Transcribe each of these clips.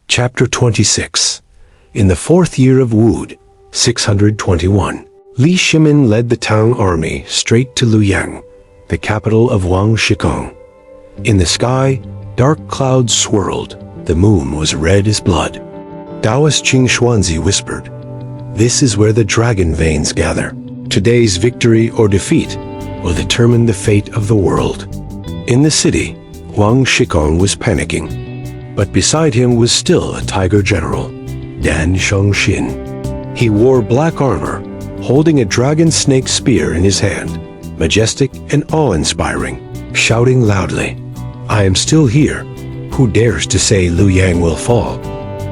Chapter 26. In the 4th year of Wood, 621, Li Shimin led the Tang army straight to Luoyang, the capital of Wang Shikong. In the sky, dark clouds swirled. The moon was red as blood. Taoist Qing Xuanzi whispered, "This is where the dragon veins gather. Today's victory or defeat will determine the fate of the world." In the city, Wang Shikong was panicking, but beside him was still a tiger general, Dan Shengxin. He wore black armor, holding a dragon snake spear in his hand, majestic and awe-inspiring, shouting loudly, "I am still here. Who dares to say Luoyang will fall?"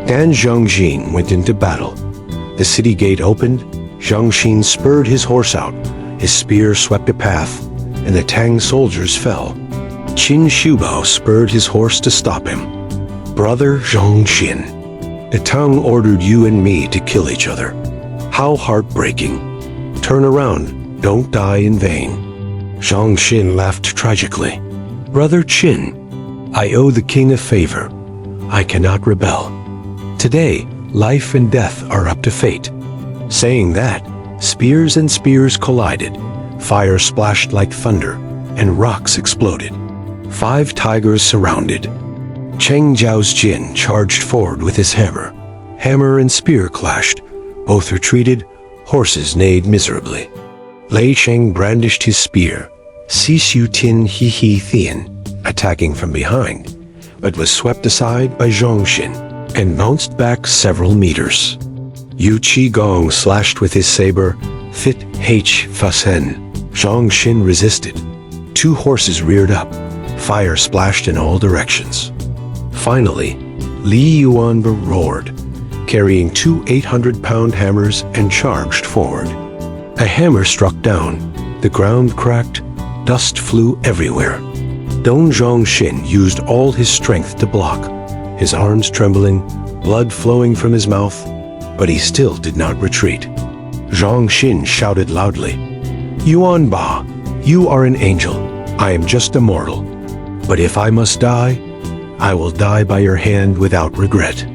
Dan Shengxin went into battle. The city gate opened. Shengxin spurred his horse out. His spear swept a path, and the Tang soldiers fell. Qin Shubao spurred his horse to stop him. "Brother Shengxin, the Tang ordered you and me to kill each other. How heartbreaking. Turn around, don't die in vain." Shengxin laughed tragically. "Brother Qin, I owe the king a favor. I cannot rebel. Today, life and death are up to fate." Saying that, spears and spears collided. Fire splashed like thunder, and rocks exploded. 5 tigers surrounded. Cheng Zhao's Jin charged forward with his hammer. Hammer and spear clashed. Both retreated. Horses neighed miserably. Lei Cheng brandished his spear. Si Xiu Tin He He Thien, attacking from behind, but was swept aside by Zhongxin and bounced back several meters. Yu Qigong slashed with his saber. Fit H Fasen. Zhongxin resisted. 2 horses reared up. Fire splashed in all directions. Finally, Li Yuanba roared, carrying 2 800-pound hammers, and charged forward. A hammer struck down. The ground cracked. Dust flew everywhere. Dong Zhongxin used all his strength to block, his arms trembling, blood flowing from his mouth, but he still did not retreat. Zhongxin shouted loudly, "Yuanba, you are an angel. I am just a mortal. But if I must die, I will die by your hand without regret."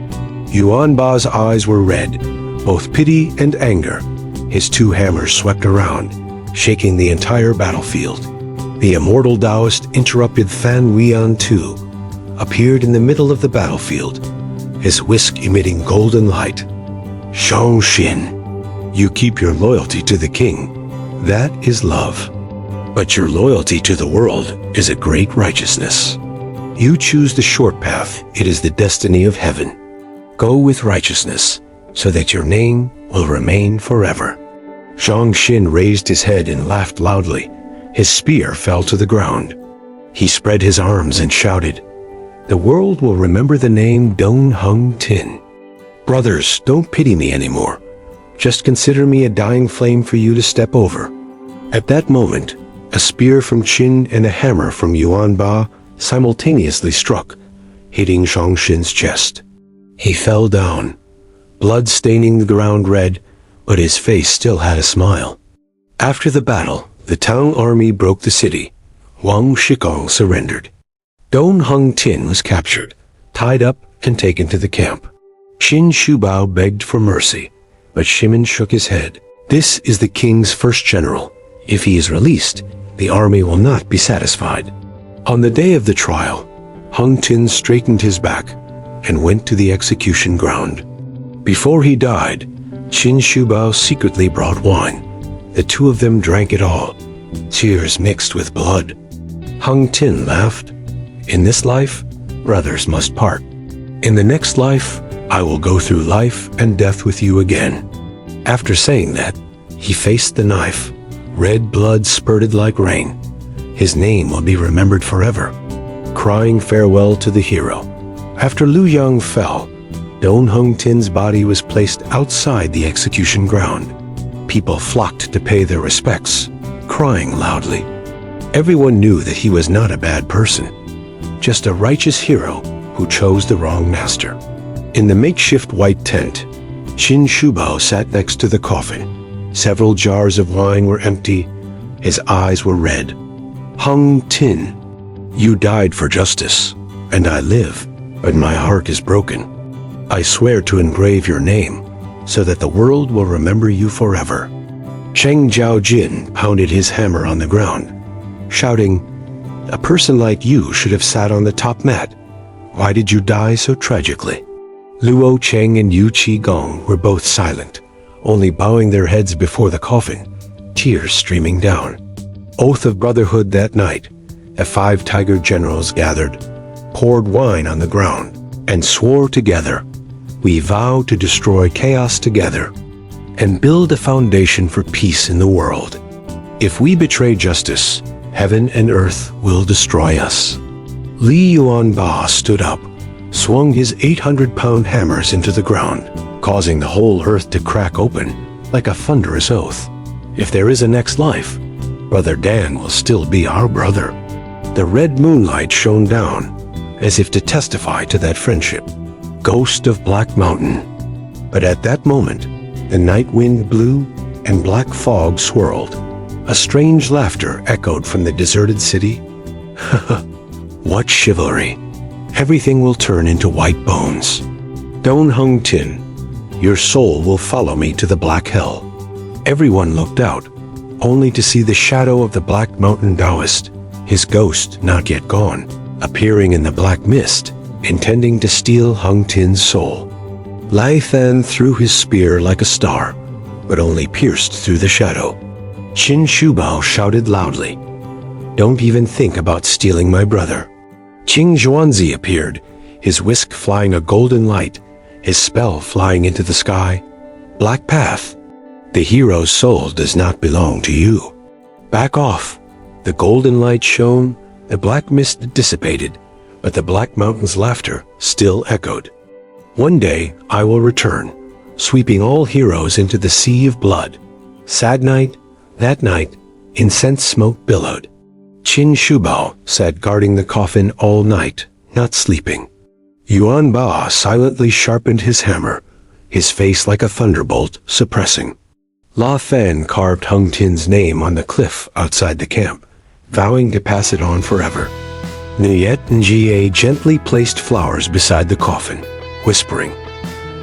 Yuanba's eyes were red, both pity and anger. His 2 hammers swept around, shaking the entire battlefield. The immortal Taoist interrupted Fan Weian too, appeared in the middle of the battlefield, his whisk emitting golden light. "Zhongxin, you keep your loyalty to the king. That is love. But your loyalty to the world is a great righteousness. You choose the short path. It is the destiny of heaven. Go with righteousness, so that your name will remain forever." Zhongxin raised his head and laughed loudly. His spear fell to the ground. He spread his arms and shouted, "The world will remember the name Dong Hung Tin. Brothers, don't pity me anymore. Just consider me a dying flame for you to step over." At that moment, a spear from Qin and a hammer from Yuanba simultaneously struck, hitting Zhongxin's chest. He fell down, blood staining the ground red, but his face still had a smile. After the battle, the Tang army broke the city. Wang Shikong surrendered. Dong Hung Tin was captured, tied up, and taken to the camp. Qin Shubao begged for mercy, but Shimin shook his head. "This is the king's first general. If he is released, the army will not be satisfied." On the day of the trial, Hung Tin straightened his back and went to the execution ground. Before he died, Qin Shubao secretly brought wine. The 2 of them drank it all, tears mixed with blood. Hung Tin laughed. "In this life, brothers must part. In the next life, I will go through life and death with you again." After saying that, he faced the knife. Red blood spurted like rain. His name will be remembered forever, crying farewell to the hero. After Luoyang fell, Dong Hung Tin's body was placed outside the execution ground. People flocked to pay their respects, crying loudly. Everyone knew that he was not a bad person, just a righteous hero who chose the wrong master. In the makeshift white tent, Qin Shubao sat next to the coffin. Several jars of wine were empty. His eyes were red. "Hung Tin, you died for justice, and I live, but my heart is broken. I swear to engrave your name, so that the world will remember you forever." Cheng Jiaojin pounded his hammer on the ground, shouting, "A person like you should have sat on the top mat. Why did you die so tragically?" Luo Cheng and Yu Qigong were both silent, only bowing their heads before the coffin, tears streaming down. Oath of brotherhood that night, the 5 tiger generals gathered, poured wine on the ground, and swore together, "We vow to destroy chaos together and build a foundation for peace in the world. If we betray justice, heaven and earth will destroy us." Li Yuanba stood up, swung his 800-pound hammers into the ground, causing the whole earth to crack open like a thunderous oath. "If there is a next life, Brother Dan will still be our brother." The red moonlight shone down, as if to testify to that friendship. Ghost of Black Mountain. But at that moment, the night wind blew and black fog swirled. A strange laughter echoed from the deserted city. "What chivalry! Everything will turn into white bones. Don Hung Tin, your soul will follow me to the Black Hell." Everyone looked out, only to see the shadow of the Black Mountain Taoist, his ghost not yet gone, appearing in the black mist, intending to steal Hung Tin's soul. Lai Than threw his spear like a star, but only pierced through the shadow. Qin Shubao shouted loudly, "Don't even think about stealing my brother." Qing Zhuanzi appeared, his whisk flying a golden light, his spell flying into the sky. "Black Path, the hero's soul does not belong to you. Back off." The golden light shone, the black mist dissipated, but the Black Mountain's laughter still echoed. "One day I will return, sweeping all heroes into the sea of blood." Sad night, that night, incense smoke billowed. Qin Shubao sat guarding the coffin all night, not sleeping. Yuan Ba silently sharpened his hammer, his face like a thunderbolt, suppressing. La Fan carved Hung Tin's name on the cliff outside the camp, vowing to pass it on forever. Nuyet and Jie gently placed flowers beside the coffin, whispering,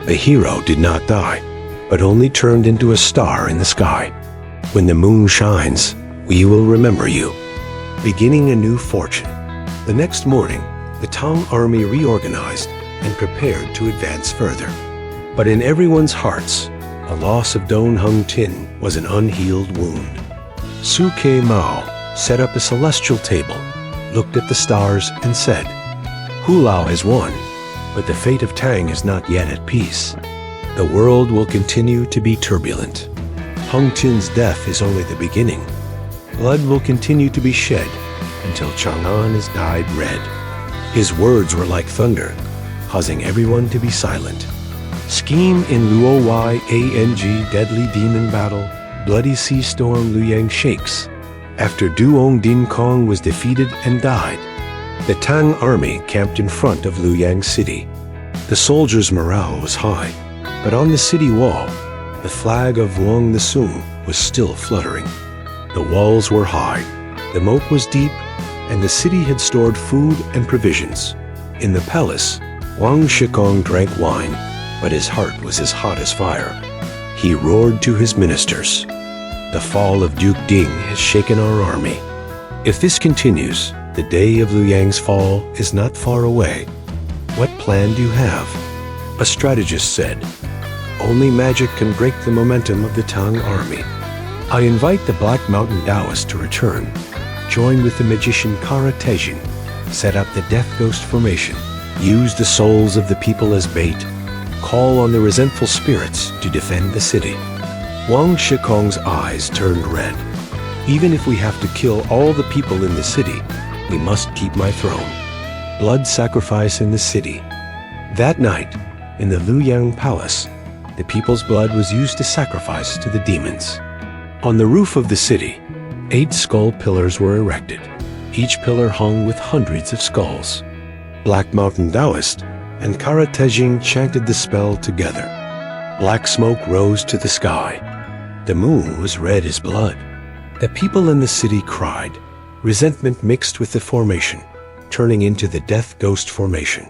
"The hero did not die, but only turned into a star in the sky. When the moon shines, we will remember you." Beginning a new fortune. The next morning, the Tang army reorganized and prepared to advance further. But in everyone's hearts, the loss of Don Hung Tin was an unhealed wound. Su Ke Mao set up a celestial table, looked at the stars, and said, "Hulao has won, but the fate of Tang is not yet at peace. The world will continue to be turbulent. Hung Tin's death is only the beginning. Blood will continue to be shed until Chang'an is dyed red." His words were like thunder, causing everyone to be silent. Scheme in Luo Y Ang Deadly Demon Battle, Bloody Sea Storm Luyang shakes. After Duong Din Kong was defeated and died, the Tang army camped in front of Luyang City. The soldiers' morale was high, but on the city wall, the flag of Wang the Sung was still fluttering. The walls were high, the moat was deep, and the city had stored food and provisions. In the palace, Wang Shikong drank wine, but his heart was as hot as fire. He roared to his ministers, "The fall of Duke Ding has shaken our army. If this continues, the day of Luyang's fall is not far away. What plan do you have?" A strategist said, "Only magic can break the momentum of the Tang army. I invite the Black Mountain Taoists to return, join with the magician Kara Tejin, set up the Death Ghost formation, use the souls of the people as bait, call on the resentful spirits to defend the city." Wang Shikong's eyes turned red. "Even if we have to kill all the people in the city, we must keep my throne." Blood sacrifice in the city. That night, in the Luyang Palace, the people's blood was used to sacrifice to the demons. On the roof of the city, 8 skull pillars were erected, each pillar hung with hundreds of skulls. Black Mountain Taoist and Kara Tejing chanted the spell together. Black smoke rose to the sky. The moon was red as blood. The people in the city cried. Resentment mixed with the formation, turning into the Death Ghost formation.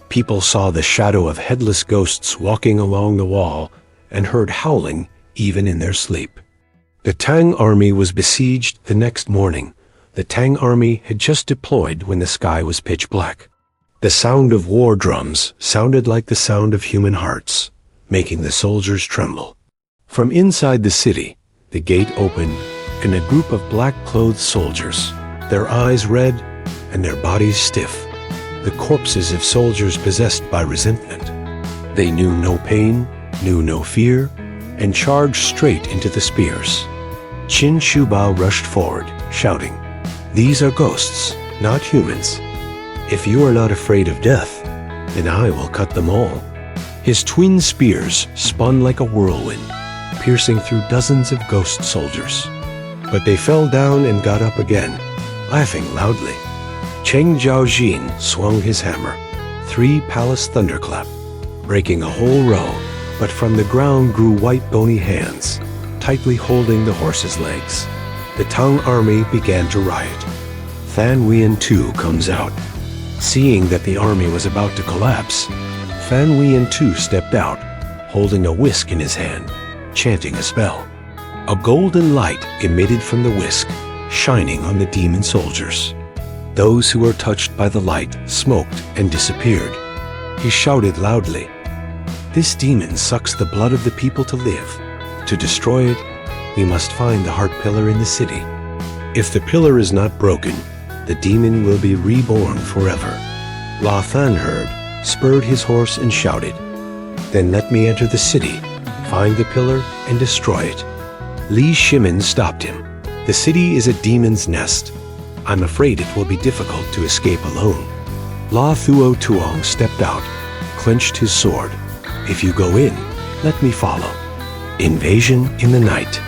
People saw the shadow of headless ghosts walking along the wall and heard howling even in their sleep. The Tang army was besieged the next morning. The Tang army had just deployed when the sky was pitch black. The sound of war drums sounded like the sound of human hearts, making the soldiers tremble. From inside the city, the gate opened, and a group of black-clothed soldiers, their eyes red and their bodies stiff, the corpses of soldiers possessed by resentment. They knew no pain, knew no fear, and charged straight into the spears. Qin Shubao rushed forward, shouting, "These are ghosts, not humans. If you are not afraid of death, then I will cut them all." His twin spears spun like a whirlwind, piercing through dozens of ghost soldiers. But they fell down and got up again, laughing loudly. Cheng Jiaojin swung his hammer, 3 palace thunderclap, breaking a whole row, but from the ground grew white bony hands, tightly holding the horses' legs. The Tang army began to riot. Fan Wein too comes out. Seeing that the army was about to collapse, Fan Wein too stepped out, holding a whisk in his hand, chanting a spell. A golden light emitted from the whisk, shining on the demon soldiers. Those who were touched by the light smoked and disappeared. He shouted loudly, "This demon sucks the blood of the people to live. To destroy it, we must find the heart pillar in the city. If the pillar is not broken, the demon will be reborn forever." La Fan heard, spurred his horse and shouted, "Then let me enter the city, find the pillar, and destroy it." Li Shimin stopped him. "The city is a demon's nest. I'm afraid it will be difficult to escape alone." La Thuo Tuong stepped out, clenched his sword. "If you go in, let me follow." Invasion in the night.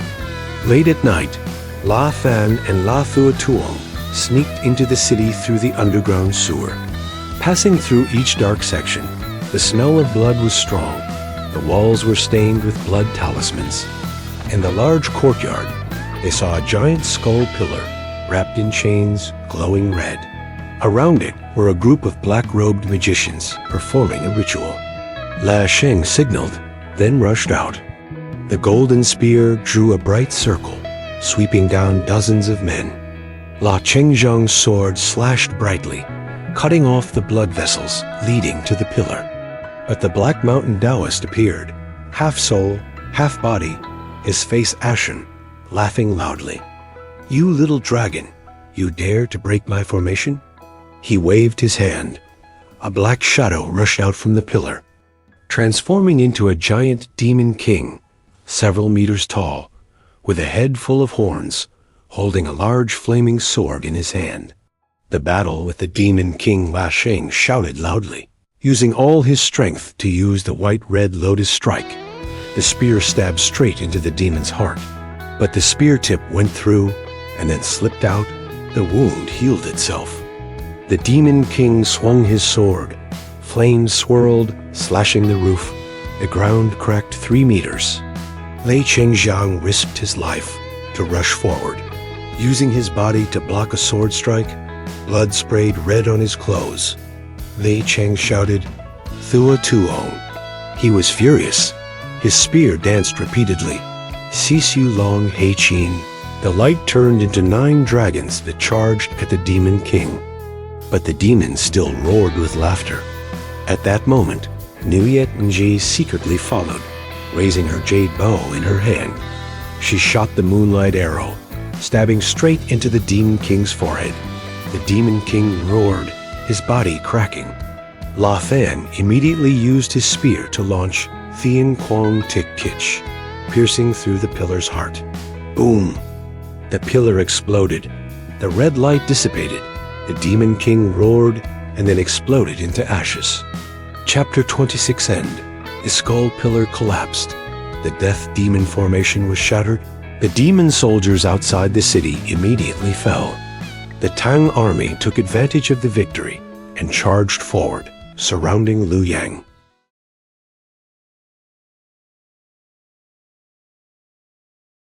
Late at night, La Fan and La Thuo Tuong sneaked into the city through the underground sewer. Passing through each dark section, the smell of blood was strong. The walls were stained with blood talismans. In the large courtyard, they saw a giant skull pillar, wrapped in chains, glowing red. Around it were a group of black-robed magicians performing a ritual. La Sheng signaled, then rushed out. The golden spear drew a bright circle, sweeping down dozens of men. La Chengzhang's sword slashed brightly, cutting off the blood vessels leading to the pillar. But the Black Mountain Taoist appeared, half soul, half body, his face ashen, laughing loudly. "You little dragon, you dare to break my formation?" He waved his hand. A black shadow rushed out from the pillar, transforming into a giant demon king, several meters tall, with a head full of horns, holding a large flaming sword in his hand. The battle with the demon king La Sheng shouted loudly, using all his strength to use the white-red lotus strike. The spear stabbed straight into the demon's heart, but the spear tip went through and then slipped out. The wound healed itself. The demon king swung his sword. Flames swirled, slashing the roof. The ground cracked 3 meters. Lei Chengjiang risked his life to rush forward. Using his body to block a sword strike, blood sprayed red on his clothes. Lei Cheng shouted, "Thua Tuong." He was furious. His spear danced repeatedly. Sisu Long Hei Qin. The light turned into 9 dragons that charged at the demon king. But the demon still roared with laughter. At that moment, Nuyet Nji secretly followed, raising her jade bow in her hand. She shot the moonlight arrow, stabbing straight into the demon king's forehead. The demon king roared, his body cracking. La Fan immediately used his spear to launch Thien Quang Tik Kitch, piercing through the pillar's heart. Boom! The pillar exploded. The red light dissipated. The demon king roared and then exploded into ashes. Chapter 26 end. The skull pillar collapsed. The death demon formation was shattered. The demon soldiers outside the city immediately fell. The Tang army took advantage of the victory and charged forward, surrounding Luoyang.